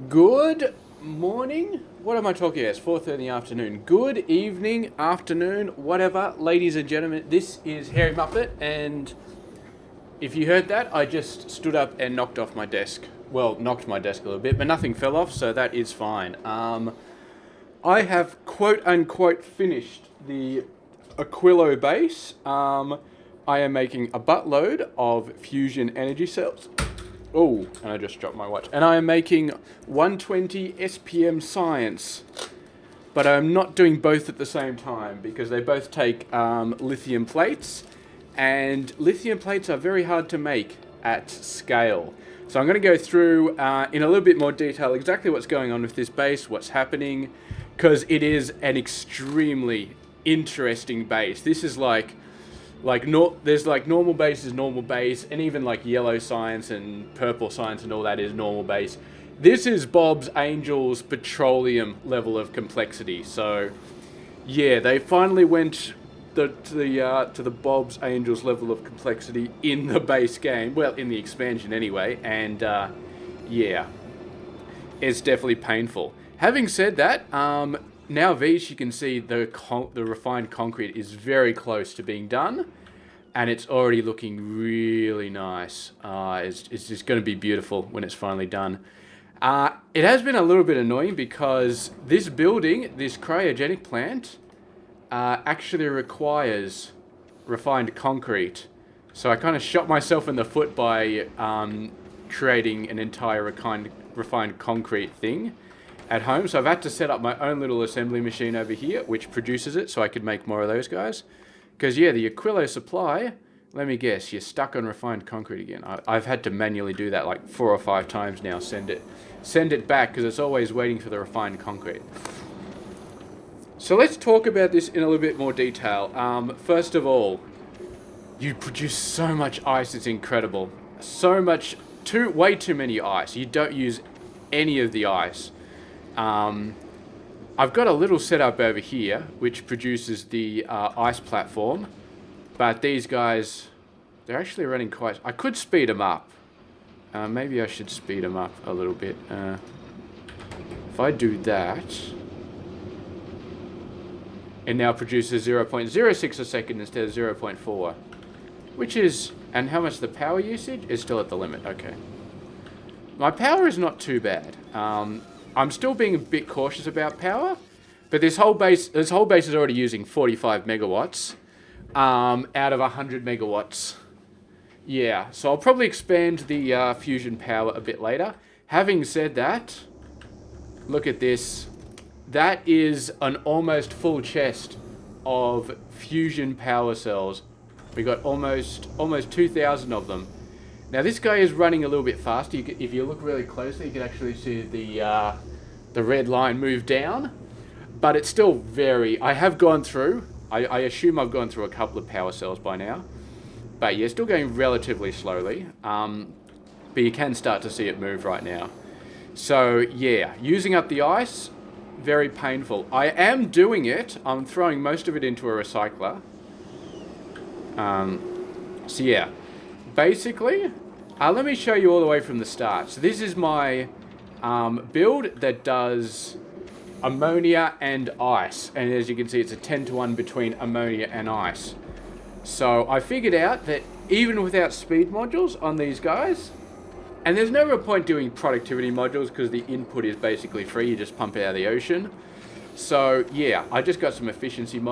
Good morning. What am I talking about? It's 4:30 in the afternoon. Good evening, afternoon, whatever. Ladies and gentlemen, this is Hairymuppet, and if you heard that, I just stood up and knocked off my desk. Well, knocked my desk a little bit, but nothing fell off, so that is fine. I have quote-unquote finished the Aquillo base. I am making a buttload of fusion energy cells. Oh, and I just dropped my watch. And I am making 120 SPM science. But I'm not doing both at the same time because they both take lithium plates. And lithium plates are very hard to make at scale. So I'm going to go through in a little bit more detail exactly what's going on with this base, what's happening, because it is an extremely interesting base. This is there's like normal base, and even like yellow science and purple science and all that is normal base. This is Bob's Angels petroleum level of complexity. So yeah, they finally went to the Bob's Angels level of complexity in the base game. Well, in the expansion anyway, and yeah, it's definitely painful. Having said that, now these, you can see the refined concrete is very close to being done, and it's already looking really nice. It's just going to be beautiful when it's finally done. It has been a little bit annoying because this building, this cryogenic plant, actually requires refined concrete. So I kind of shot myself in the foot by creating an entire refined concrete thing at home. So I've had to set up my own little assembly machine over here, which produces it, so I could make more of those guys. Because yeah, the Aquillo supply, let me guess, you're stuck on refined concrete again. I've had to manually do that like 4 or 5 times now, send it back, because it's always waiting for the refined concrete. So let's talk about this in a little bit more detail. First of all, you produce so much ice, it's incredible. So much, way too many ice. You don't use any of the ice. I've got a little setup over here which produces the ice platform, but these guys, they're actually running quite... I could speed them up. Maybe I should speed them up a little bit. If I do that, it now produces 0.06 a second instead of 0.4, which is... And how much the power usage is still at the limit. Okay. My power is not too bad. I'm still being a bit cautious about power, but this whole base is already using 45 megawatts out of 100 megawatts. Yeah, so I'll probably expand the fusion power a bit later. Having said that, look at this. That is an almost full chest of fusion power cells. We got almost 2,000 of them. Now this guy is running a little bit faster. If you look really closely, you can actually see the red line move down, but it's still very... I have gone through, I assume I've gone through a couple of power cells by now, but yeah, still going relatively slowly, but you can start to see it move right now. So yeah, using up the ice, very painful. I am doing it, I'm throwing most of it into a recycler. So yeah, basically, let me show you all the way from the start. So this is my build that does ammonia and ice, and as you can see, it's a 10-to-1 between ammonia and ice. So I figured out that even without speed modules on these guys, and there's no real point doing productivity modules because the input is basically free, you just pump it out of the ocean. So yeah, I just got some efficiency modules.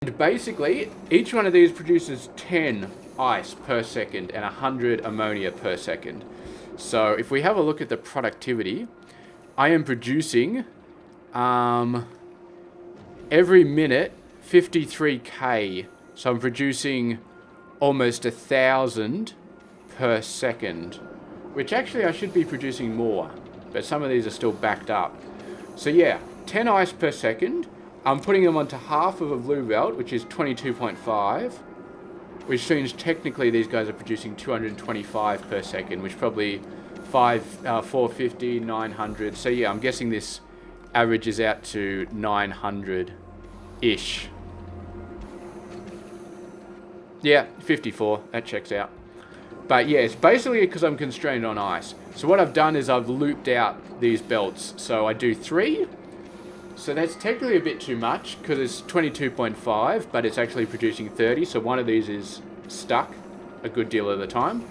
And basically, each one of these produces 10 ice per second and 100 ammonia per second. So if we have a look at the productivity, I am producing every minute 53k. So I'm producing almost 1,000 per second, which actually I should be producing more, but some of these are still backed up. So yeah, 10 ice per second. I'm putting them onto half of a blue belt, which is 22.5, which means technically these guys are producing 225 per second, which probably 450, 900. So yeah, I'm guessing this averages out to 900-ish. Yeah, 54, that checks out. But yeah, it's basically because I'm constrained on ice. So what I've done is I've looped out these belts. So I do 3. So that's technically a bit too much because it's 22.5, but it's actually producing 30. So one of these is stuck a good deal of the time.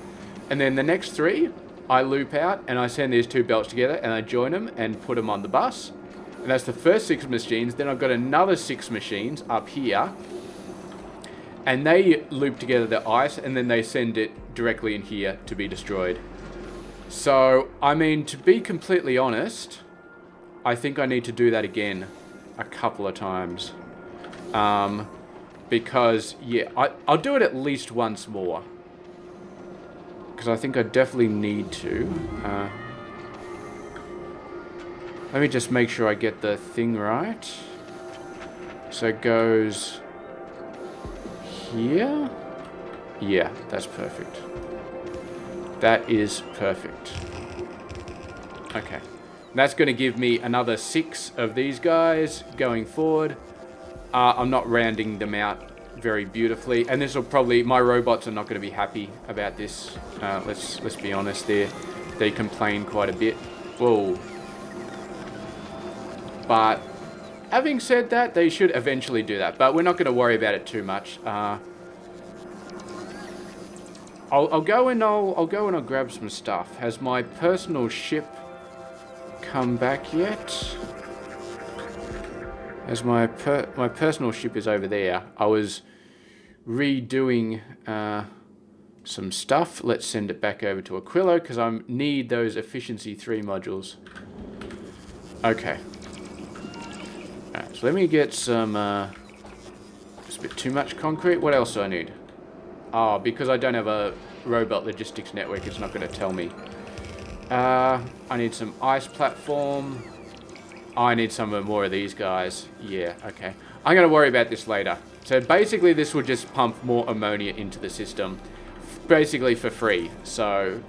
And then the next 3, I loop out and I send these 2 belts together and I join them and put them on the bus. And that's the first 6 machines. Then I've got another 6 machines up here. And they loop together the ice and then they send it directly in here to be destroyed. So, I mean, to be completely honest, I think I need to do that again a couple of times. Because, yeah, I'll do it at least once more. Because I think I definitely need to. Let me just make sure I get the thing right. So it goes here. Yeah, that's perfect. That is perfect. Okay. That's going to give me another 6 of these guys going forward. I'm not rounding them out very beautifully. And this will probably... My robots are not going to be happy about this. Let's be honest there. They complain quite a bit. Whoa. But having said that, they should eventually do that. But we're not going to worry about it too much. I'll go and I'll grab some stuff. Has my personal ship come back yet? As my personal ship is over there. I was redoing some stuff. Let's send it back over to Aquillo because I need those efficiency 3 modules. Okay. Alright, so let me get some just a bit too much concrete. What else do I need? Oh, because I don't have a robot logistics network, it's not going to tell me. I need some ice platform. I need some more of these guys. Yeah, okay. I'm going to worry about this later. So basically this will just pump more ammonia into the system. Basically for free. So,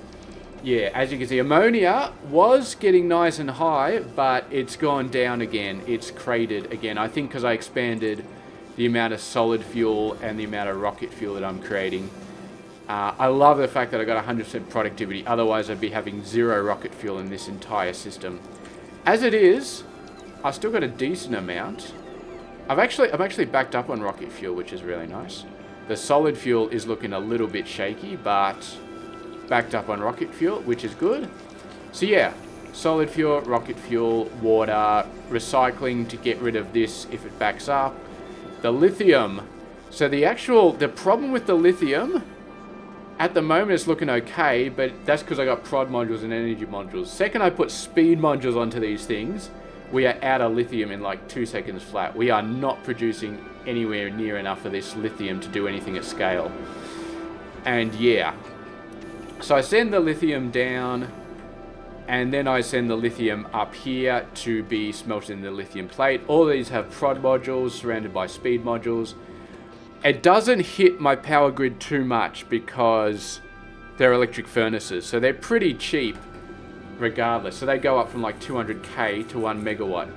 yeah, as you can see, ammonia was getting nice and high, but it's gone down again. It's cratered again. I think because I expanded the amount of solid fuel and the amount of rocket fuel that I'm creating. I love the fact that I got 100% productivity. Otherwise, I'd be having 0 rocket fuel in this entire system. As it is, I've still got a decent amount. I'm actually backed up on rocket fuel, which is really nice. The solid fuel is looking a little bit shaky, but backed up on rocket fuel, which is good. So yeah, solid fuel, rocket fuel, water, recycling to get rid of this if it backs up. The lithium. So the problem with the lithium, at the moment it's looking okay, but that's because I got prod modules and energy modules. Second I put speed modules onto these things, we are out of lithium in like 2 seconds flat. We are not producing anywhere near enough of this lithium to do anything at scale. And yeah. So I send the lithium down, and then I send the lithium up here to be smelted in the lithium plate. All these have prod modules surrounded by speed modules. It doesn't hit my power grid too much because they're electric furnaces. So they're pretty cheap regardless. So they go up from like 200k to 1 megawatt.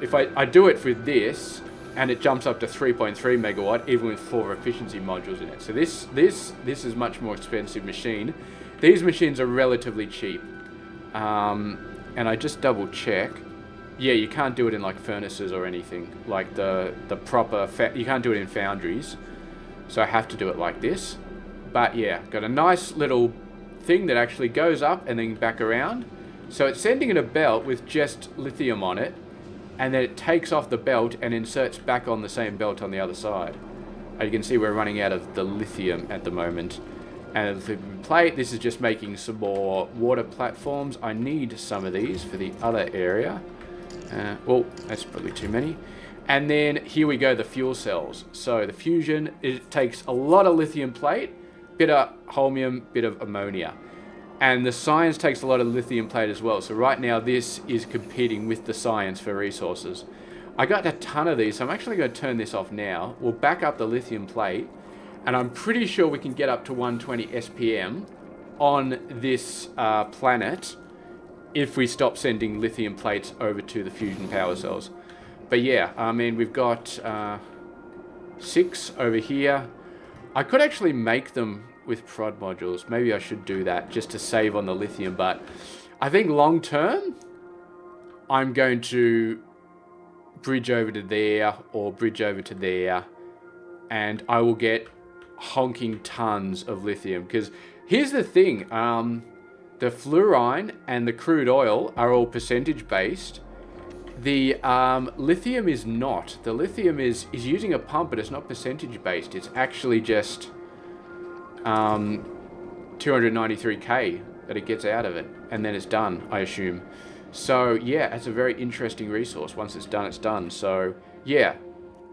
If I do it with this, and it jumps up to 3.3 megawatt, even with 4 efficiency modules in it. So this is much more expensive machine. These machines are relatively cheap. And I just double check. Yeah, you can't do it in like furnaces or anything. Like the proper, you can't do it in foundries. So I have to do it like this. But yeah, got a nice little thing that actually goes up and then back around. So it's sending in a belt with just lithium on it. And then it takes off the belt and inserts back on the same belt on the other side. As you can see, we're running out of the lithium at the moment. And the plate, this is just making some more water platforms. I need some of these for the other area. Well, that's probably too many. And then here we go, the fuel cells. So the fusion, it takes a lot of lithium plate, bit of holmium, bit of ammonia. And the science takes a lot of lithium plate as well. So right now this is competing with the science for resources. I got a ton of these, so I'm actually going to turn this off now. We'll back up the lithium plate, and I'm pretty sure we can get up to 120 SPM on this planet if we stop sending lithium plates over to the fusion power cells. But yeah, I mean, we've got 6 over here. I could actually make them with prod modules. Maybe I should do that just to save on the lithium, but I think long term, I'm going to bridge over to there or bridge over to there, and I will get honking tons of lithium. Because here's the thing, the fluorine and the crude oil are all percentage based. The lithium is not. The lithium is using a pump, but it's not percentage based. It's actually just 293k that it gets out of it, and then it's done, I assume. So yeah, it's a very interesting resource. Once it's done, it's done. So yeah,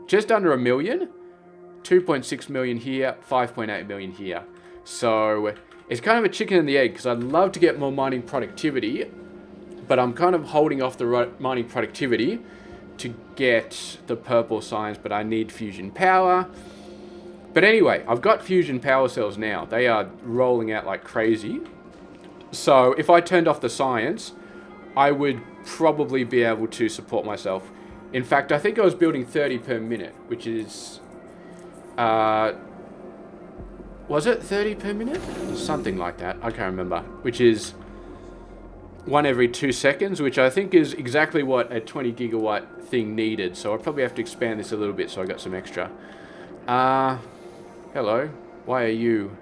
just under a million, 2.6 million here, 5.8 million here. So it's kind of a chicken and the egg, because I'd love to get more mining productivity, but I'm kind of holding off the mining productivity to get the purple science, but I need fusion power. But anyway, I've got fusion power cells now. They are rolling out like crazy. So if I turned off the science, I would probably be able to support myself. In fact, I think I was building 30 per minute, which is... was it 30 per minute? Something like that. I can't remember. Which is 1 every 2 seconds, which I think is exactly what a 20 gigawatt thing needed. So I'll probably have to expand this a little bit so I got some extra. Hello. Why are you...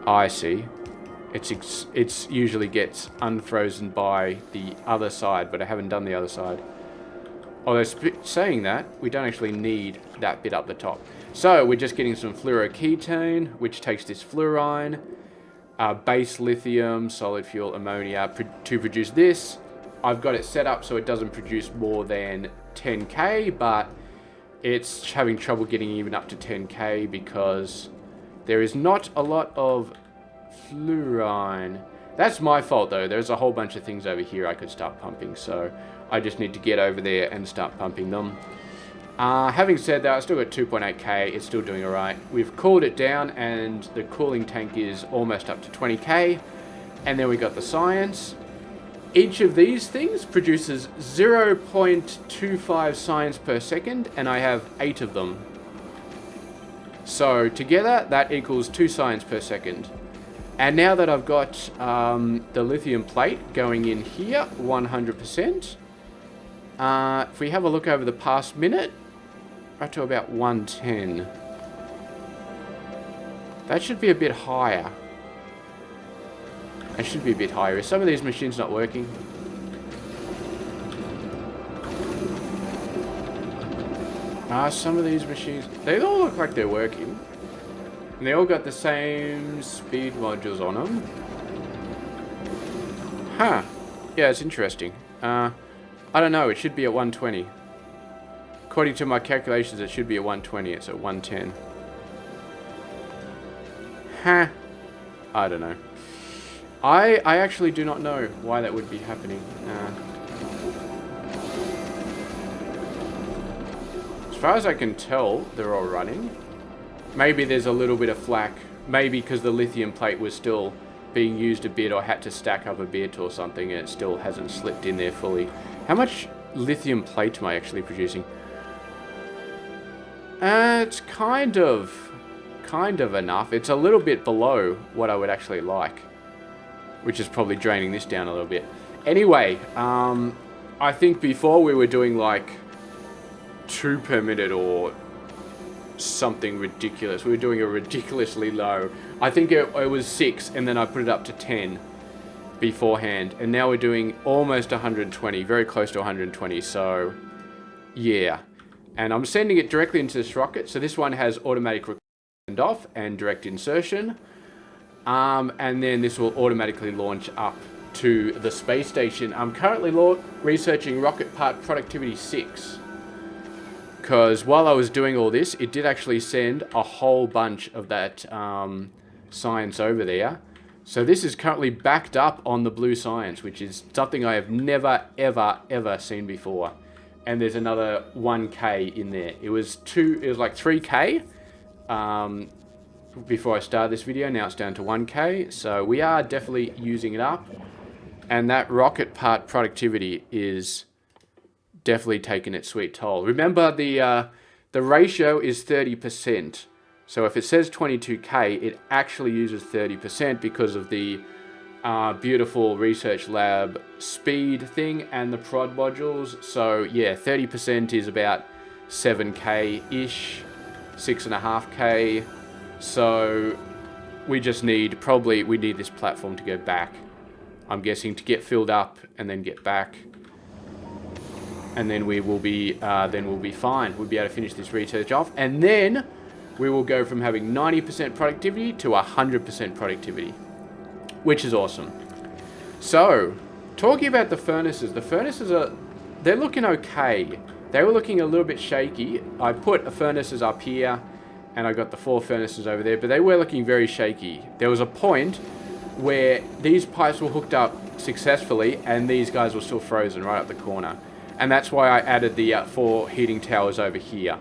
I see. It's usually gets unfrozen by the other side, but I haven't done the other side. Although saying that, we don't actually need that bit up the top. So we're just getting some fluoroketone, which takes this fluorine, base lithium, solid fuel, ammonia to produce this. I've got it set up so it doesn't produce more than 10k, but it's having trouble getting even up to 10k because there is not a lot of fluorine. That's my fault though. There's a whole bunch of things over here I could start pumping, so I just need to get over there and start pumping them. Having said that, I still got 2.8k. It's still doing alright. We've cooled it down and the cooling tank is almost up to 20k. And then we got the science. Each of these things produces 0.25 science per second, and I have 8 of them. So together that equals 2 science per second. And now that I've got the lithium plate going in here 100%, if we have a look over the past minute, right to about 110. That should be a bit higher. It should be a bit higher. Is some of these machines not working? Some of these machines, they all look like they're working. And they all got the same speed modules on them. Huh. Yeah, it's interesting. I don't know, it should be at 120. According to my calculations, it should be at 120. It's at 110. Huh. I don't know. I actually do not know why that would be happening. As far as I can tell, they're all running. Maybe there's a little bit of flack. Maybe because the lithium plate was still being used a bit or had to stack up a bit or something, and it still hasn't slipped in there fully. How much lithium plate am I actually producing? It's kind of enough. It's a little bit below what I would actually like, which is probably draining this down a little bit. Anyway, I think before we were doing like 2 per minute or something ridiculous. We were doing a ridiculously low. I think it was 6, and then I put it up to 10 beforehand, and now we're doing almost 120, very close to 120. So yeah, and I'm sending it directly into this rocket. So this one has automatic and off and direct insertion, and then this will automatically launch up to the space station. I'm currently researching rocket part productivity 6. Because while I was doing all this, it did actually send a whole bunch of that science over there. So this is currently backed up on the blue science, which is something I have never, ever, ever seen before. And there's another 1k in there. It was like 3k before I started this video. Now it's down to 1k. So we are definitely using it up. And that rocket part productivity is definitely taken its sweet toll. Remember the the ratio is 30%. So if it says 22K, it actually uses 30% because of the beautiful research lab speed thing and the prod modules. So yeah, 30% is about 7K-ish, 6.5K. So we just need, we need this platform to go back. I'm guessing to get filled up and then get back. And then we will be, fine. We'll be able to finish this research off. And then we will go from having 90% productivity to 100% productivity, which is awesome. So, talking about the furnaces they're looking okay. They were looking a little bit shaky. I put furnaces up here, and I got the 4 furnaces over there, but they were looking very shaky. There was a point where these pipes were hooked up successfully, and these guys were still frozen right up the corner. And that's why I added the 4 heating towers over here,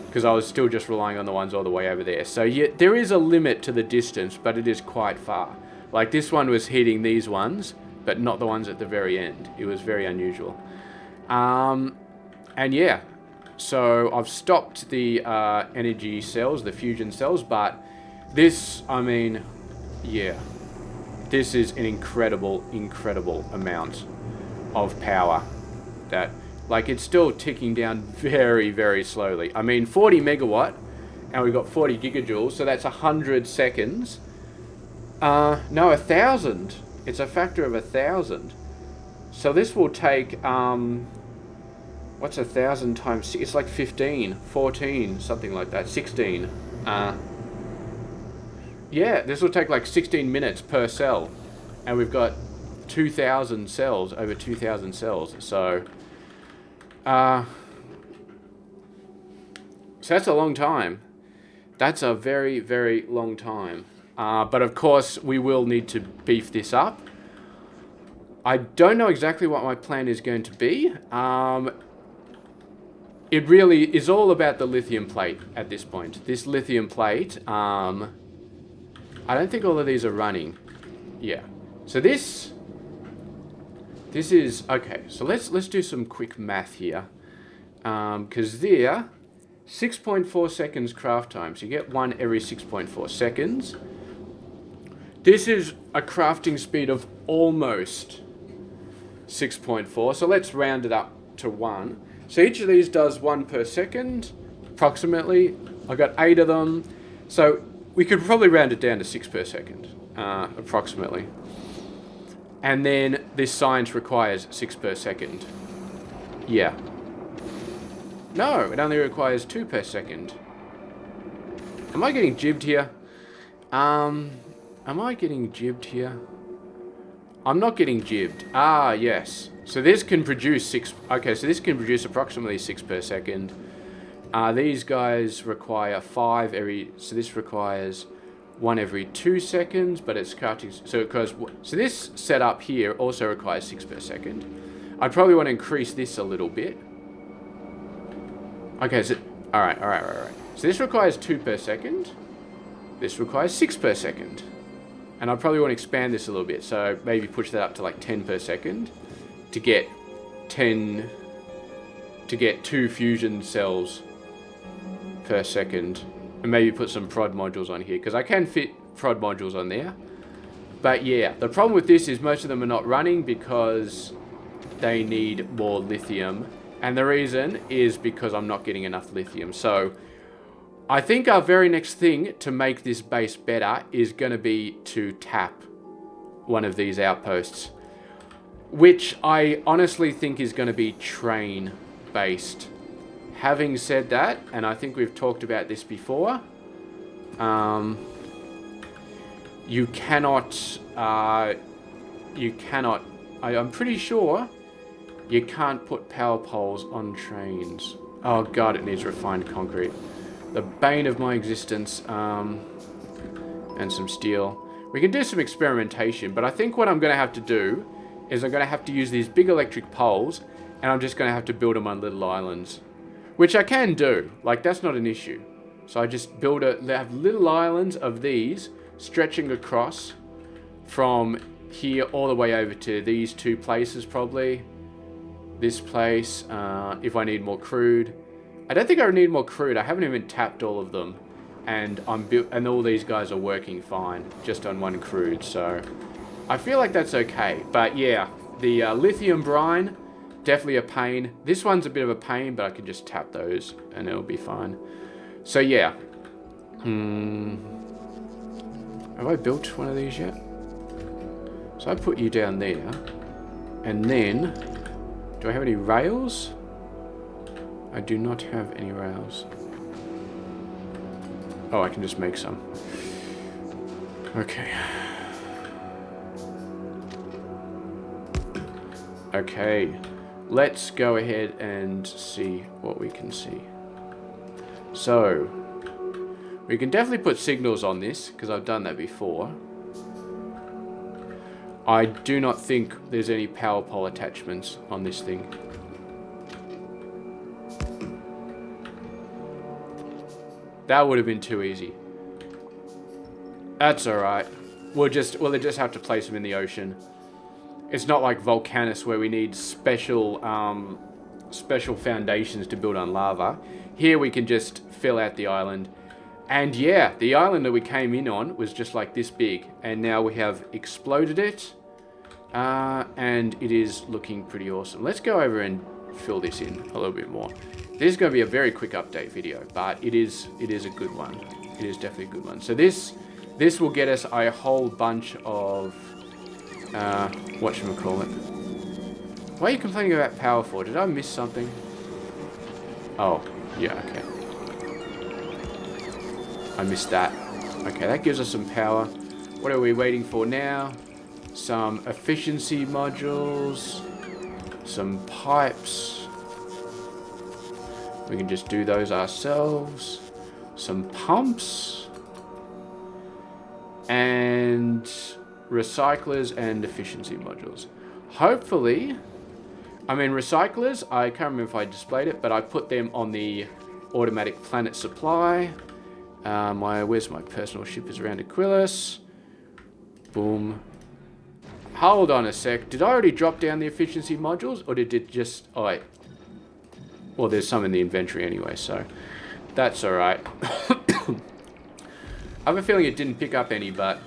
because I was still just relying on the ones all the way over there. So yeah, there is a limit to the distance, but it is quite far. Like this one was heating these ones, but not the ones at the very end. It was very unusual. And yeah, so I've stopped the energy cells, the fusion cells, but this, I mean, yeah, this is an incredible amount of power that, like, it's still ticking down very, very slowly. I mean, 40 megawatt, and we've got 40 gigajoules, so that's 100 seconds. No, 1,000. It's a factor of 1,000. So this will take, what's 1,000 times? It's like 15, 14, something like that, 16. Yeah, this will take like 16 minutes per cell, and we've got 2,000 cells, over 2,000 cells. So that's a long time. That's a very, very long time. But of course, we will need to beef this up. I don't know exactly what my plan is going to be. It really is all about the lithium plate at this point. This lithium plate, I don't think all of these are running. Yeah. So this is, okay, so let's do some quick math here. Because there, 6.4 seconds craft time. So you get 1 every 6.4 seconds. This is a crafting speed of almost 6.4. So let's round it up to 1. So each of these does 1 per second, approximately. I got 8 of them. So we could probably round it down to 6 per second, approximately. And then this science requires 6 per second. Yeah. No, it only requires 2 per second. Am I getting jibbed here? Am I getting jibbed here? I'm not getting jibbed. Ah, yes. So this can produce 6... Okay, so this can produce approximately 6 per second. These guys require 5 every... So this requires 1 every 2 seconds, but it's crafting... So this setup here also requires 6 per second. I'd probably want to increase this a little bit. Okay, so... Alright. So this requires 2 per second. This requires 6 per second. And I probably want to expand this a little bit, so maybe push that up to like 10 per second to get 2 fusion cells per second. And maybe put some prod modules on here, because I can fit prod modules on there. But yeah, the problem with this is most of them are not running because they need more lithium. And the reason is because I'm not getting enough lithium. So I think our very next thing to make this base better is going to be to tap one of these outposts, which I honestly think is going to be train based. Having said that, and I think we've talked about this before, you cannot, I'm pretty sure you can't put power poles on trains. Oh god, it needs refined concrete. The bane of my existence, and some steel. We can do some experimentation, but I think what I'm going to have to do is I'm going to have to use these big electric poles, and I'm just going to have to build them on little islands. Which I can do, like that's not an issue. So I just have little islands of these stretching across from here all the way over to these 2 places probably. This place, if I need more crude. I don't think I need more crude. I haven't even tapped all of them. And and all these guys are working fine, just on one crude, so I feel like that's okay. But yeah, the lithium brine, definitely a pain. This one's a bit of a pain, but I can just tap those and it'll be fine. So yeah. Have I built one of these yet? So I put you down there. And then, do I have any rails? I do not have any rails. Oh, I can just make some. Okay. Okay. Let's go ahead and see what we can see. So, we can definitely put signals on this, because I've done that before. I do not think there's any power pole attachments on this thing. That would have been too easy. That's alright. We'll just have to place them in the ocean. It's not like Volcanus where we need special foundations to build on lava. Here we can just fill out the island. And yeah, the island that we came in on was just like this big. And now we have exploded it. And it is looking pretty awesome. Let's go over and fill this in a little bit more. This is going to be a very quick update video, but it is a good one. It is definitely a good one. So this will get us a whole bunch of whatchamacallit. Why are you complaining about power for? Did I miss something? Oh, yeah, okay. I missed that. Okay, that gives us some power. What are we waiting for now? Some efficiency modules, some pipes. We can just do those ourselves. Some pumps. And recyclers and efficiency modules. Hopefully, I mean recyclers, I can't remember if I displayed it, but I put them on the automatic planet supply. Where's my personal ship is around Aquillo. Boom. Hold on a sec. Did I already drop down the efficiency modules? Or did it just... Oh, wait. Well, there's some in the inventory anyway, so... That's alright. I have a feeling it didn't pick up any, but...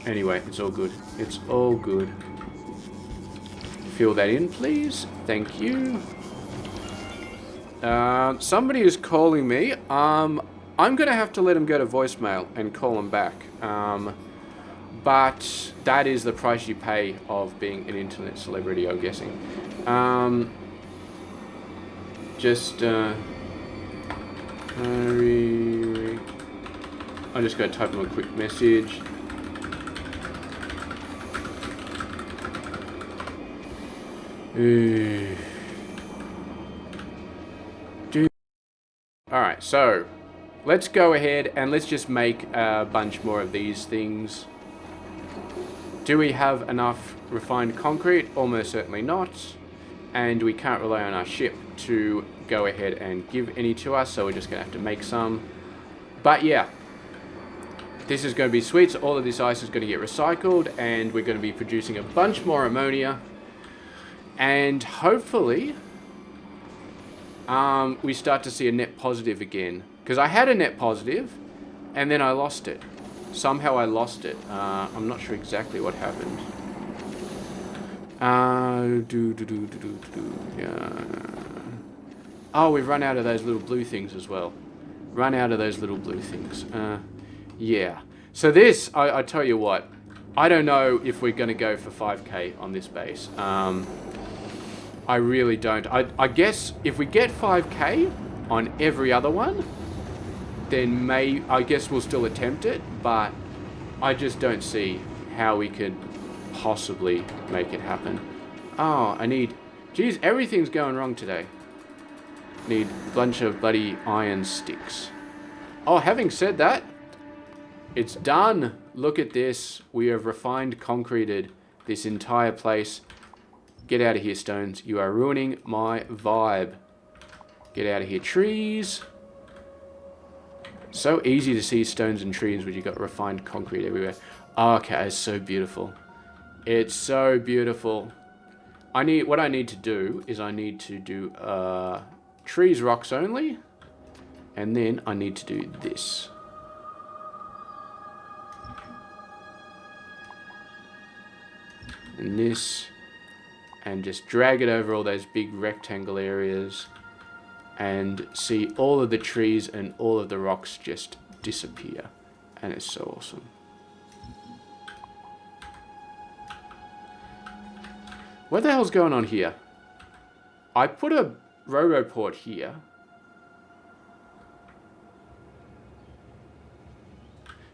Anyway, it's all good. It's all good. Fill that in, please. Thank you. Somebody is calling me. I'm going to have to let him go to voicemail and call him back. But that is the price you pay of being an internet celebrity, I'm guessing. I'm just going to type him a quick message. Alright, so let's go ahead and let's just make a bunch more of these things. Do we have enough refined concrete? Almost certainly not. And we can't rely on our ship to go ahead and give any to us, so we're just going to have to make some. But yeah, this is going to be sweet. So all of this ice is going to get recycled, and we're going to be producing a bunch more ammonia. And hopefully, we start to see a net positive again. Because I had a net positive, and then I lost it. Somehow I lost it. I'm not sure exactly what happened. Yeah. Oh, we've run out of those little blue things as well. Run out of those little blue things. Yeah. So this, I tell you what, I don't know if we're going to go for 5k on this base. I really don't. I guess if we get 5k on every other one, then I guess we'll still attempt it, but I just don't see how we could possibly make it happen. Oh, geez, everything's going wrong today. Need a bunch of bloody iron sticks. Oh, having said that, it's done. Look at this. We have refined concreted this entire place. Get out of here, stones. You are ruining my vibe. Get out of here, trees. So easy to see stones and trees when you've got refined concrete everywhere. Oh, okay, it's so beautiful. It's so beautiful. what I need to do is I need to do trees, rocks only, and then I need to do this. And this, and just drag it over all those big rectangle areas and see all of the trees and all of the rocks just disappear. And it's so awesome. What the hell's going on here? I put a roboport here.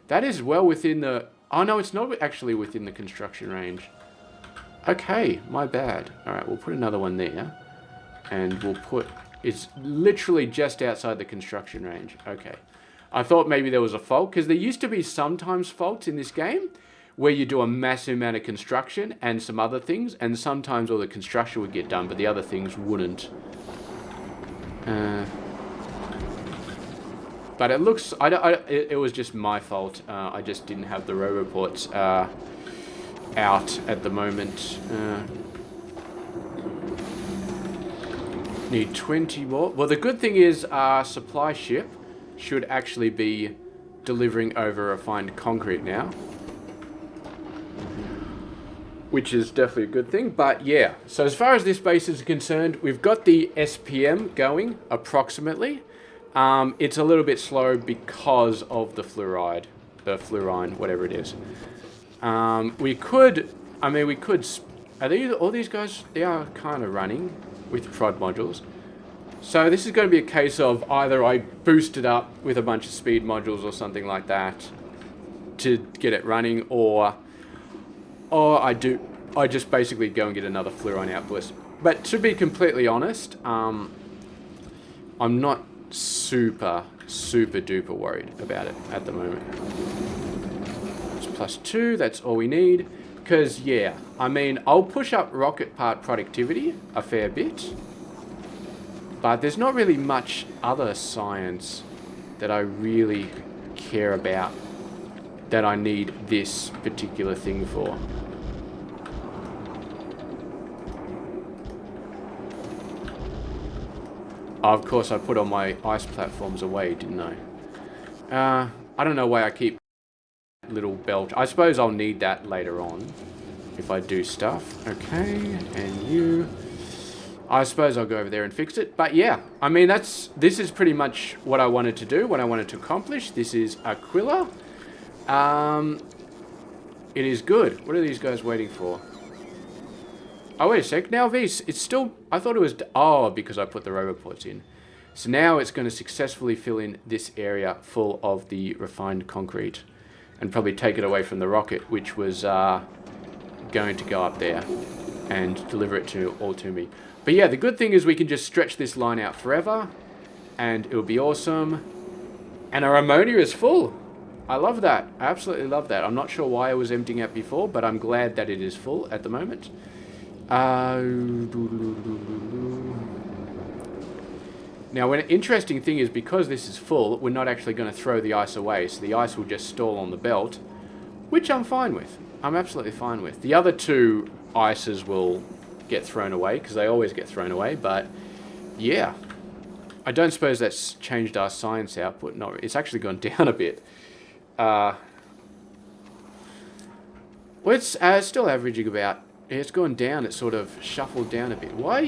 That is well within the... Oh no, it's not actually within the construction range. Okay, my bad. Alright, we'll put another one there. And we'll put... It's literally just outside the construction range. Okay. I thought maybe there was a fault, because there used to be sometimes faults in this game where you do a massive amount of construction and some other things, and sometimes all the construction would get done, but the other things wouldn't. But it looks... it was just my fault. I just didn't have the roboports out at the moment. Need 20 more. Well, the good thing is our supply ship should actually be delivering over refined concrete now, which is definitely a good thing. But yeah, so as far as this base is concerned, we've got the SPM going approximately. It's a little bit slow because of the fluorine, whatever it is. We could, are these, all these guys, they are kind of running with prod modules. So this is going to be a case of either I boost it up with a bunch of speed modules or something like that to get it running, or I just basically go and get another fluorine outburst. But to be completely honest, I'm not super duper worried about it at the moment. It's +2, that's all we need. Because, yeah, I mean, I'll push up rocket part productivity a fair bit, but there's not really much other science that I really care about that I need this particular thing for. Of course, I put all my ice platforms away, didn't I? I don't know why I keep little belt. I suppose I'll need that later on if I do stuff. Okay, and you. I suppose I'll go over there and fix it. But yeah, I mean, this is pretty much what I wanted to do, what I wanted to accomplish. This is Aquillo. It is good. What are these guys waiting for? Oh, wait a sec. Now these, it's still, I thought it was, oh, because I put the roboports in. So now it's going to successfully fill in this area full of the refined concrete and probably take it away from the rocket, which was going to go up there and deliver it all to me. But yeah, the good thing is we can just stretch this line out forever and it'll be awesome. And our ammonia is full. I love that. I absolutely love that. I'm not sure why it was emptying out before, but I'm glad that it is full at the moment. Now, an interesting thing is because this is full, we're not actually going to throw the ice away. So the ice will just stall on the belt, which I'm fine with. I'm absolutely fine with. The other two ices will get thrown away because they always get thrown away. But yeah, I don't suppose that's changed our science output. No, it's actually gone down a bit. Well, it's still averaging about. It's gone down. It's sort of shuffled down a bit. Why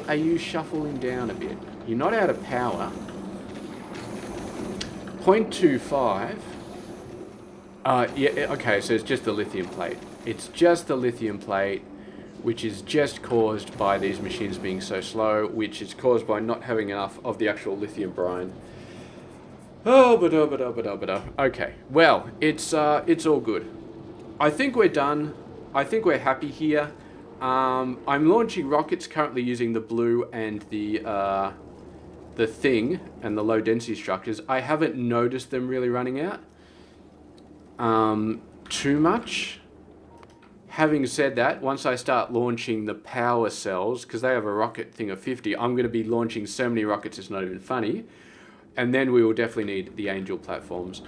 are you shuffling down a bit? You're not out of power. 0.25. Yeah, okay, so it's just the lithium plate. It's just the lithium plate, which is just caused by these machines being so slow, which is caused by not having enough of the actual lithium brine. Okay, well, it's all good. I think we're done. I think we're happy here. I'm launching rockets currently using the blue and the thing and the low density structures. I haven't noticed them really running out too much. Having said that, once I start launching the power cells, because they have a rocket thing of 50, I'm going to be launching so many rockets it's not even funny. And then we will definitely need the Angel platforms.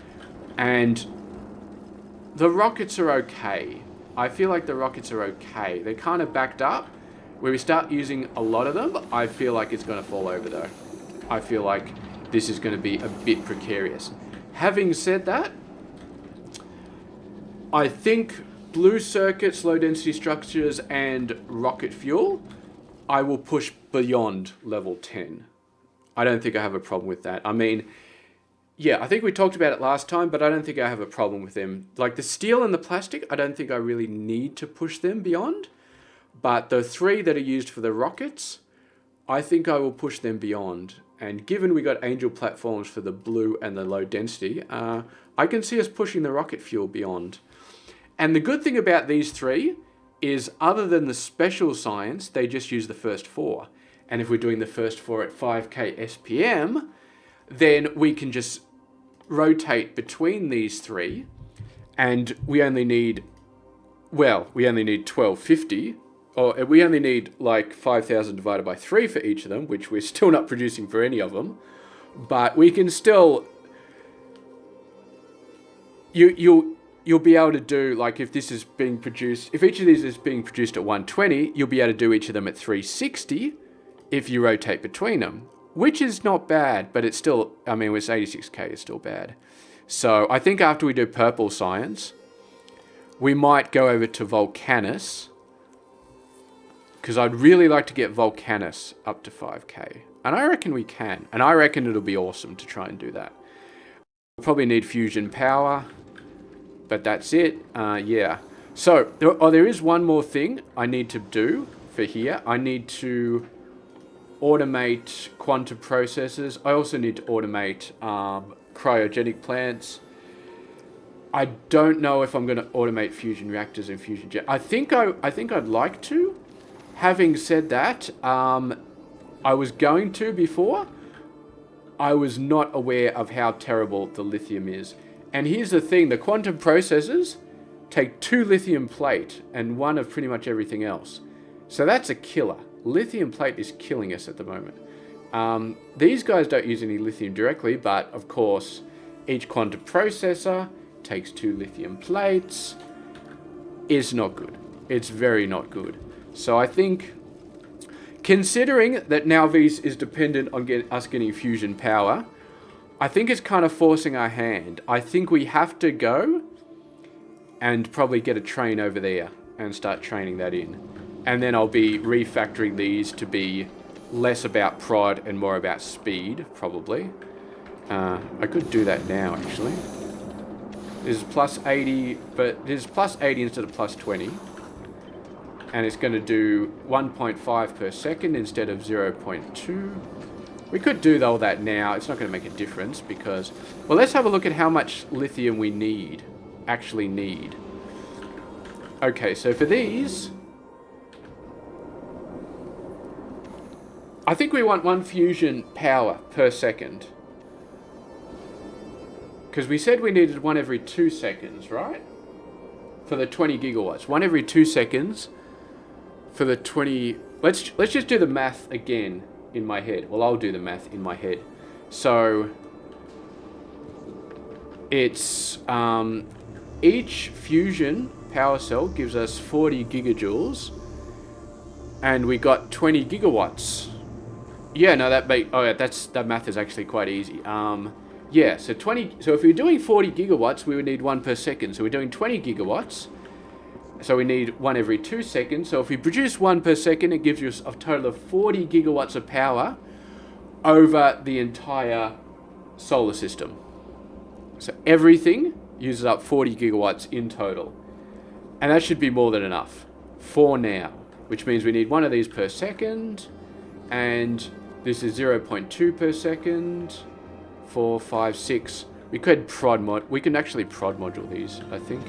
And the rockets are okay. I feel like the rockets are okay. They're kind of backed up, Where we start using a lot of them, I feel like it's going to fall over though. I feel like this is going to be a bit precarious. Having said that, I think blue circuits, low density structures, and rocket fuel, I will push beyond level 10. I don't think I have a problem with that. I mean, yeah, I think we talked about it last time, but I don't think I have a problem with them. Like the steel and the plastic, I don't think I really need to push them beyond. But the 3 that are used for the rockets, I think I will push them beyond. And given we got Angel platforms for the blue and the low density, I can see us pushing the rocket fuel beyond. And the good thing about these 3 is other than the special science, they just use the first 4. And if we're doing the first 4 at 5k SPM, then we can just rotate between these 3. And we only need, well, we only need 1250. Or we only need like 5,000 divided by 3 for each of them, which we're still not producing for any of them. But we can still... You'll be able to do, like, if this is being produced... If each of these is being produced at 120, you'll be able to do each of them at 360 if you rotate between them. Which is not bad, but it's still... I mean, it's 86k, it's still bad. So I think after we do purple science, we might go over to Volcanus... Because I'd really like to get Volcanus up to 5k. And I reckon we can. And I reckon it'll be awesome to try and do that. We'll probably need fusion power. But that's it. Yeah. So, there is one more thing I need to do for here. I need to automate quantum processors. I also need to automate cryogenic plants. I don't know if I'm going to automate fusion reactors and fusion jet. I think I'd like to. Having said that, I was going to before. I was not aware of how terrible the lithium is. And here's the thing, the quantum processors take 2 lithium plate and 1 of pretty much everything else. So that's a killer. Lithium plate is killing us at the moment. These guys don't use any lithium directly, but of course, each quantum processor takes 2 lithium plates. It's not good. It's very not good. So I think, considering that now V's is dependent on us getting fusion power, I think it's kind of forcing our hand. I think we have to go and probably get a train over there and start training that in. And then I'll be refactoring these to be less about prod and more about speed, probably. I could do that now, actually. This is plus 80, but this is plus 80 instead of plus 20. And it's going to do 1.5 per second instead of 0.2. We could do all that now. It's not going to make a difference because... Well, let's have a look at how much lithium we need. Actually need. Okay, so for these... I think we want 1 fusion power per second. Because we said we needed 1 every 2 seconds, right? For the 20 gigawatts. 1 every 2 seconds... For the 20... Let's just do the math again in my head. Well, I'll do the math in my head. So... It's... each fusion power cell gives us 40 gigajoules. And we got 20 gigawatts. Yeah, no, that math is actually quite easy. Yeah, so if we're doing 40 gigawatts, we would need 1 per second. So we're doing 20 gigawatts. So we need 1 every 2 seconds. So if we produce 1 per second, it gives you a total of 40 gigawatts of power over the entire solar system. So everything uses up 40 gigawatts in total. And that should be more than enough for now, which means we need 1 of these per second. And this is 0.2 per second, 4, 5, 6. We can actually prod module these, I think.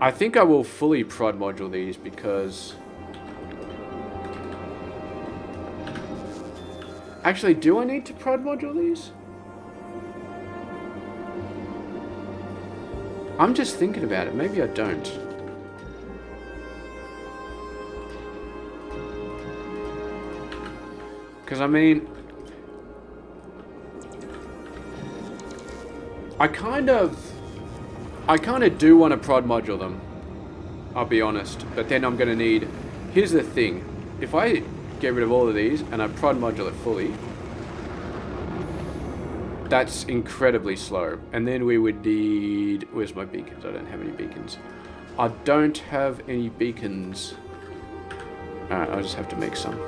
I think I will fully prod module these because... Actually, do I need to prod module these? I'm just thinking about it. Maybe I don't. Because, I mean... I kind of do want to prod module them. I'll be honest. But then I'm going to need... Here's the thing. If I get rid of all of these and I prod module it fully, that's incredibly slow. And then we would need... Where's my beacons? I don't have any beacons. I don't have any beacons. Alright, I'll just have to make some.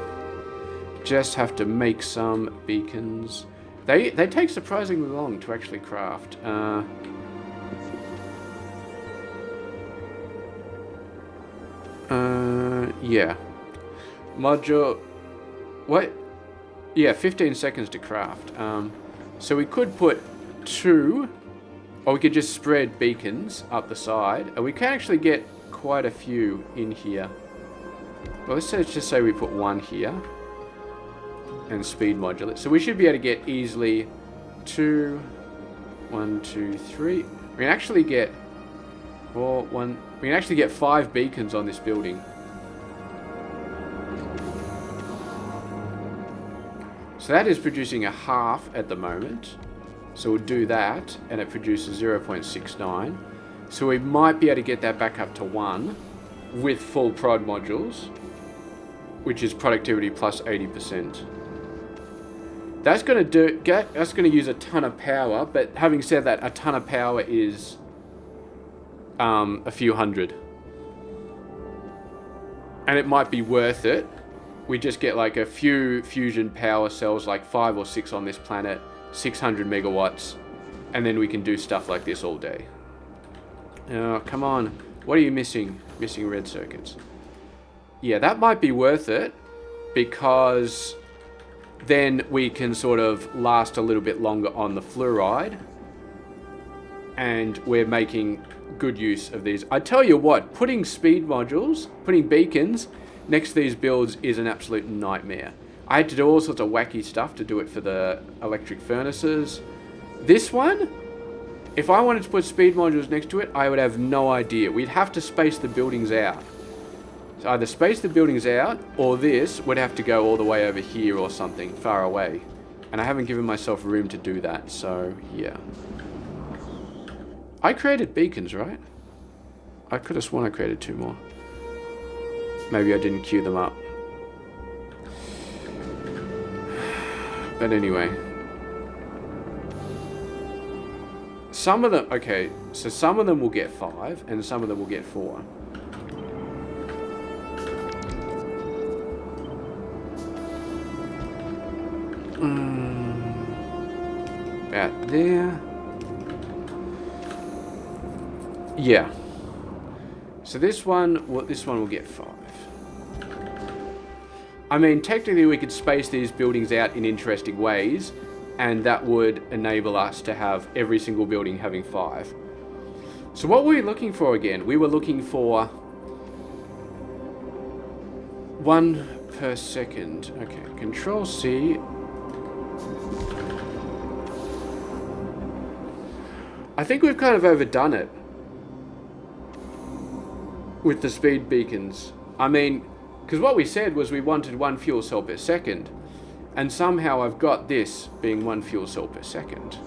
Just have to make some beacons. They take surprisingly long to actually craft. Yeah. Module... What? Yeah, 15 seconds to craft. So we could put 2, or we could just spread beacons up the side, and we can actually get quite a few in here. Well, let's just say we put 1 here, and speed module it. So we should be able to get easily 2, 1, 2, 3. We can actually get 4, 1. We can actually get 5 beacons on this building. So that is producing a half at the moment. So we'll do that, and it produces 0.69. So we might be able to get that back up to 1 with full prod modules, which is productivity plus 80%. That's going to use a ton of power, but having said that, a ton of power is a few hundred. And it might be worth it. We just get like a few fusion power cells, like 5 or 6 on this planet, 600 megawatts, and then we can do stuff like this all day. Oh, come on. What are you missing? Missing red circuits. Yeah, that might be worth it, because then we can sort of last a little bit longer on the fluoride, and we're making good use of these. I tell you what, putting speed modules, putting beacons next to these builds is an absolute nightmare. I had to do all sorts of wacky stuff to do it for the electric furnaces. This one, if I wanted to put speed modules next to it, I would have no idea. We'd have to space the buildings out. So either space the buildings out, or this would have to go all the way over here or something, far away. And I haven't given myself room to do that, so yeah. I created beacons, right? I could have sworn I created 2 more. Maybe I didn't queue them up. But anyway. Some of them... Okay, so some of them will get 5, and some of them will get 4. About there. Yeah. So this one will get 5. I mean, technically we could space these buildings out in interesting ways, and that would enable us to have every single building having 5. So what were we looking for again? We were looking for 1 per second. Okay, Control C. I think we've kind of overdone it with the speed beacons. I mean, because what we said was we wanted 1 fuel cell per second, and somehow I've got this being 1 fuel cell per second.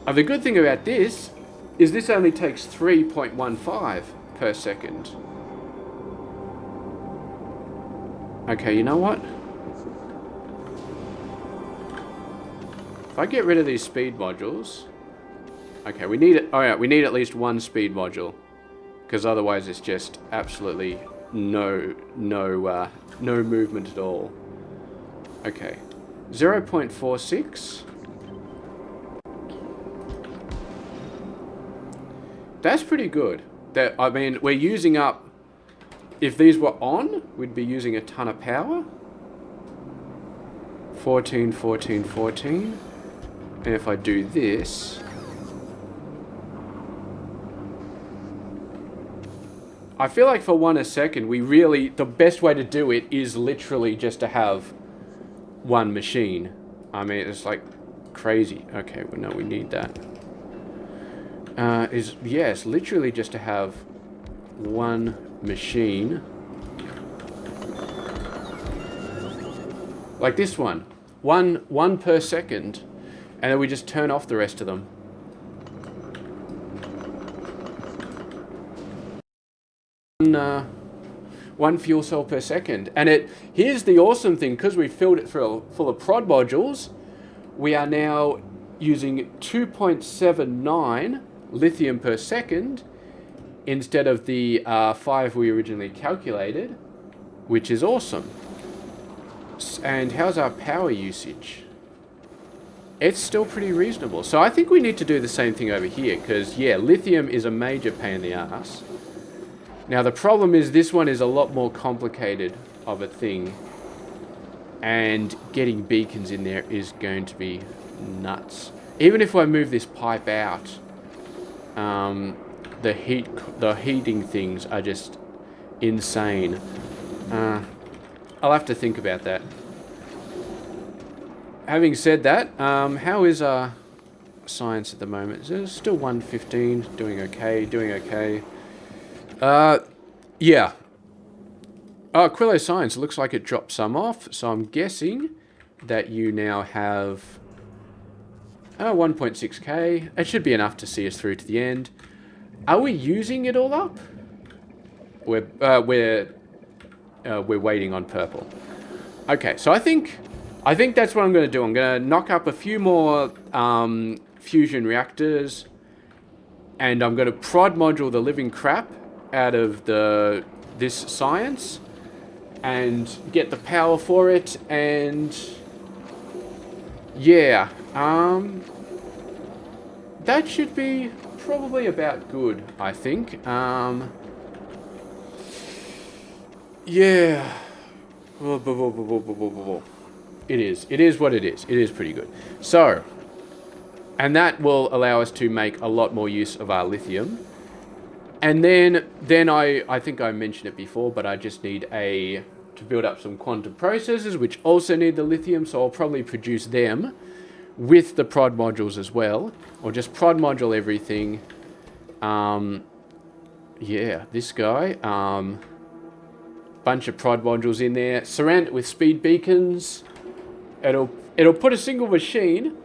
The good thing about this is this only takes 3.15 per second. Okay, you know what? If I get rid of these speed modules... Okay, we need it. Oh yeah, we need at least 1 speed module, because otherwise it's just absolutely no movement at all. Okay, 0.46. That's pretty good. I mean, we're using up... If these were on, we'd be using a ton of power. 14, 14, 14. And if I do this... I feel like for 1 a second, we really... The best way to do it is literally just to have 1 machine. I mean, it's like crazy. Okay, well, no, we need that. Yes, literally just to have 1 machine. Like this one. One per second. And then we just turn off the rest of them. one fuel cell per second. And here's the awesome thing, because we filled it full of prod modules, we are now using 2.79 lithium per second instead of the 5 we originally calculated, which is awesome. And how's our power usage? It's still pretty reasonable. So I think we need to do the same thing over here, because, yeah, lithium is a major pain in the ass. Now, the problem is this one is a lot more complicated of a thing, and getting beacons in there is going to be nuts. Even if I move this pipe out, the heating things are just insane. I'll have to think about that. Having said that, how is our science at the moment? Is still 115, doing okay. Yeah. Aquillo science, looks like it dropped some off, so I'm guessing that you now have 1.6k. It should be enough to see us through to the end. Are we using it all up? We're waiting on purple. Okay, so I think that's what I'm going to do. I'm going to knock up a few more fusion reactors, and I'm going to prod module the living crap out of this science and get the power for it. And yeah, that should be probably about good, I think. Yeah. It is what it is. It is pretty good. So, and that will allow us to make a lot more use of our lithium. And then I think I mentioned it before, but I just need to build up some quantum processors, which also need the lithium, so I'll probably produce them with the prod modules as well, or just prod module everything. Yeah, this guy, bunch of prod modules in there, surround it with speed beacons. It'll put a single machine,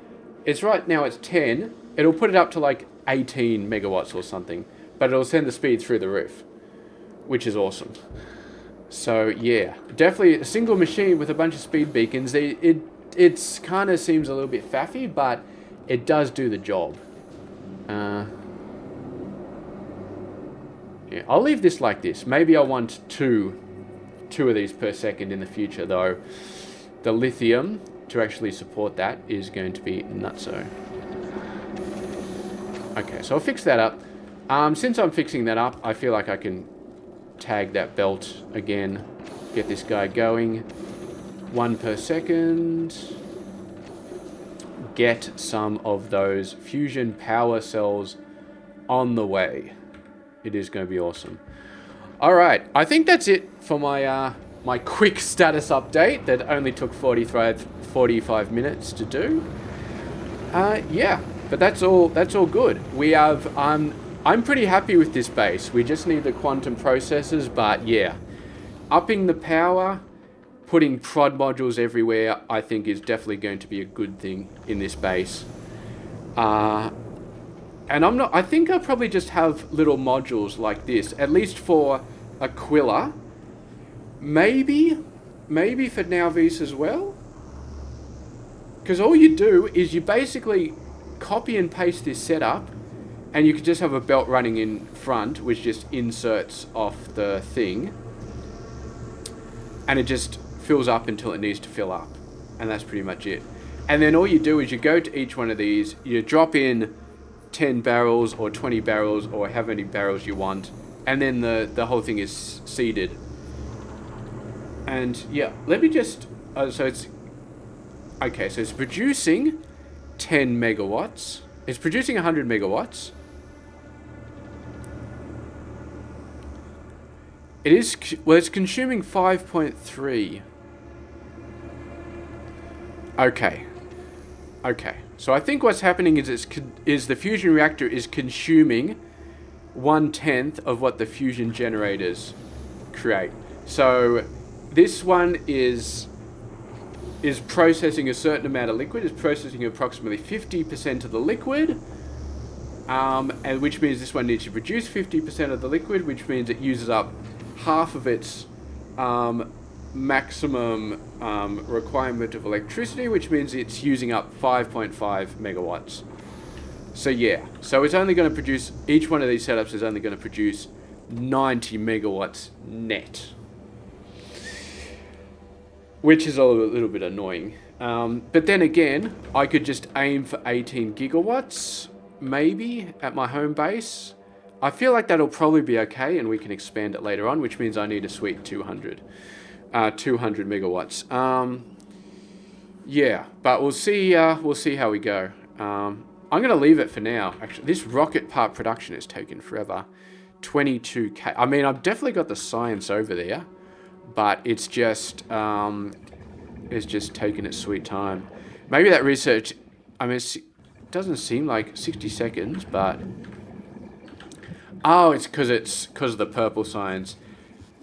right now it's 10, it'll put it up to like 18 megawatts or something, but it'll send the speed through the roof, which is awesome. So yeah, definitely a single machine with a bunch of speed beacons. It's kind of seems a little bit faffy, but it does do the job. Yeah, I'll leave this like this. Maybe I want two of these per second in the future, though. The lithium to actually support that is going to be nutso. Okay, so I'll fix that up. Since I'm fixing that up, I feel like I can tag that belt again, get this guy going. 1 per second. Get some of those fusion power cells on the way. It is going to be awesome. All right, I think that's it for my my quick status update that only took 45 minutes to do. Yeah, but that's all good. We have I'm pretty happy with this base. We just need the quantum processors, but yeah, upping the power, putting prod modules everywhere, I think is definitely going to be a good thing in this base. And I think I'll probably just have little modules like this, at least for Aquillo. Maybe for Nauvis as well. Because all you do is you basically copy and paste this setup, and you could just have a belt running in front, which just inserts off the thing. And it just fills up until it needs to fill up. And that's pretty much it. And then all you do is you go to each one of these, you drop in 10 barrels or 20 barrels or how many barrels you want, and then the whole thing is seeded. And yeah, let me just so it's okay, so it's producing 10 megawatts, it's producing 100 megawatts. It's consuming 5.3. Okay, so I think what's happening is the fusion reactor is consuming 1/10 of what the fusion generators create. So this one is processing a certain amount of liquid. It's processing approximately 50% of the liquid, and which means this one needs to produce 50% of the liquid, which means it uses up half of its maximum requirement of electricity, which means it's using up 5.5 megawatts. So yeah, so it's only going to produce, each one of these setups is only going to produce 90 megawatts net, which is a little bit annoying. But then again, I could just aim for 18 gigawatts, maybe, at my home base. I feel like that'll probably be okay, and we can expand it later on, which means I need a sweet 200 megawatts. Yeah, but we'll see how we go. I'm going to leave it for now. Actually, this rocket part production is taking forever. 22K. I mean, I've definitely got the science over there, but it's just taking its sweet time. Maybe that research, I mean, it doesn't seem like 60 seconds, but... Oh, it's because of the purple science,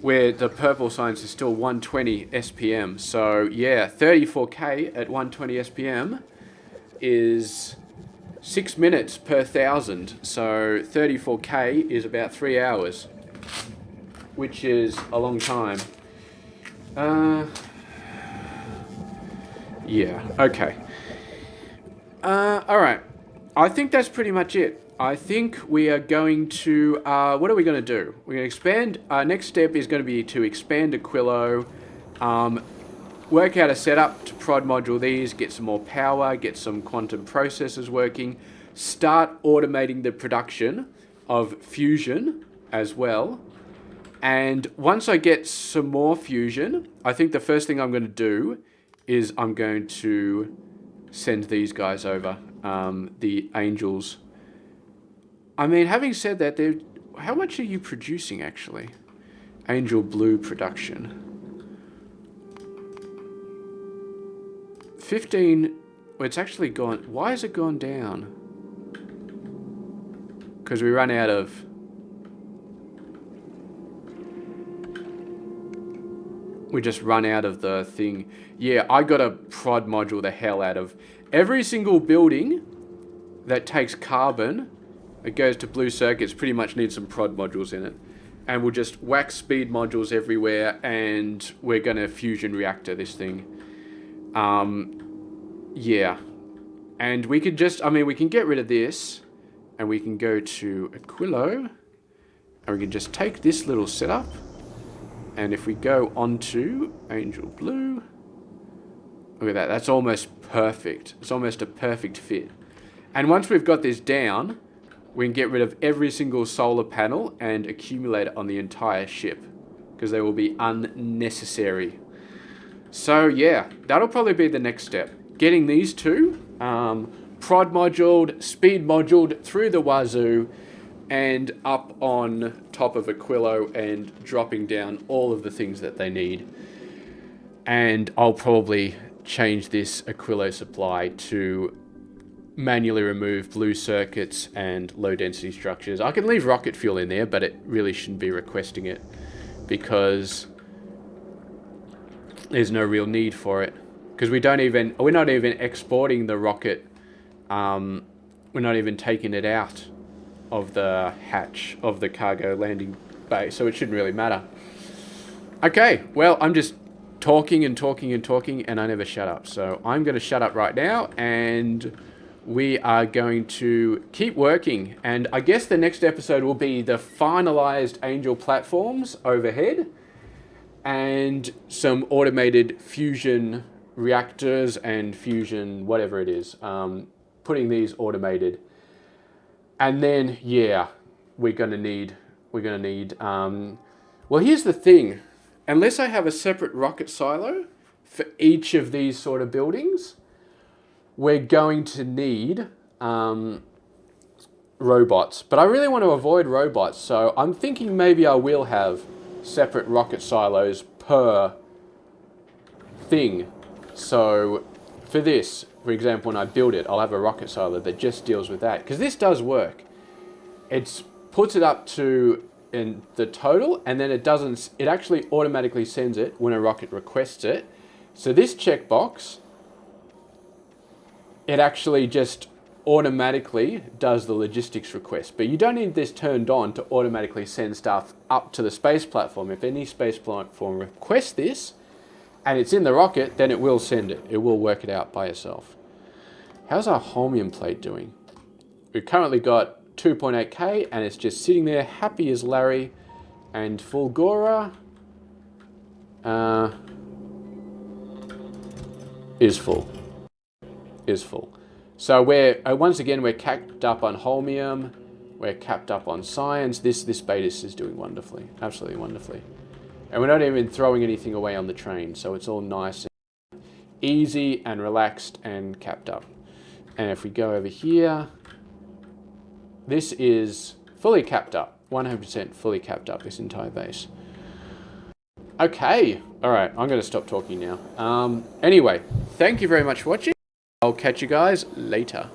where the purple science is still 120 SPM. So, yeah, 34K at 120 SPM is 6 minutes per 1,000. So, 34K is about 3 hours, which is a long time. Yeah, okay. Alright. I think that's pretty much it. I think we are going to... what are we going to do? We're going to expand... Our next step is going to be to expand Aquillo, work out a setup to prod module these, get some more power, get some quantum processors working, start automating the production of fusion as well. And once I get some more fusion, I think the first thing I'm going to do is I'm going to send these guys over, the Angels. I mean, having said that, how much are you producing, actually? Angel Blue production. 15... Well, it's actually gone... Why has it gone down? Because we run out of... We just run out of the thing. Yeah, I got to prod module the hell out of... Every single building that takes carbon... It goes to blue circuits, pretty much needs some prod modules in it. And we'll just whack speed modules everywhere, and we're going to fusion reactor this thing. Yeah. And we could just, I mean, we can get rid of this, and we can go to Aquillo, and we can just take this little setup, and if we go onto Angel Blue, look at that, that's almost perfect. It's almost a perfect fit. And once we've got this down, we can get rid of every single solar panel and accumulate it on the entire ship, because they will be unnecessary. So yeah, that'll probably be the next step. Getting these two, prod moduled, speed moduled through the wazoo, and up on top of Aquillo and dropping down all of the things that they need. And I'll probably change this Aquillo supply to manually remove blue circuits and low density structures. I can leave rocket fuel in there, but it really shouldn't be requesting it because there's no real need for it. Because we're not even exporting the rocket. We're not even taking it out of the hatch of the cargo landing bay, so it shouldn't really matter. Okay, well, I'm just talking and talking and talking, and I never shut up. So I'm going to shut up right now, and we are going to keep working. And I guess the next episode will be the finalized Angel platforms overhead and some automated fusion reactors and fusion whatever it is. Putting these automated. And then, yeah, we're going to need, well, here's the thing. Unless I have a separate rocket silo for each of these sort of buildings, we're going to need robots. But I really want to avoid robots, so I'm thinking maybe I will have separate rocket silos per thing. So for this, for example, when I build it, I'll have a rocket silo that just deals with that. Because this does work. It puts it up to in the total, and then it actually automatically sends it when a rocket requests it. So this checkbox, it actually just automatically does the logistics request. But you don't need this turned on to automatically send stuff up to the space platform. If any space platform requests this and it's in the rocket, then it will send it. It will work it out by itself. How's our holmium plate doing? We've currently got 2.8K and it's just sitting there happy as Larry. And Fulgora is full. So we're once again we're capped up on holmium, we're capped up on science. This beta is doing wonderfully, absolutely wonderfully, and we're not even throwing anything away on the train. So it's all nice, and easy, and relaxed, and capped up. And if we go over here, this is fully capped up, 100% fully capped up. This entire base. Okay, all right. I'm going to stop talking now. Anyway, thank you very much for watching. I'll catch you guys later.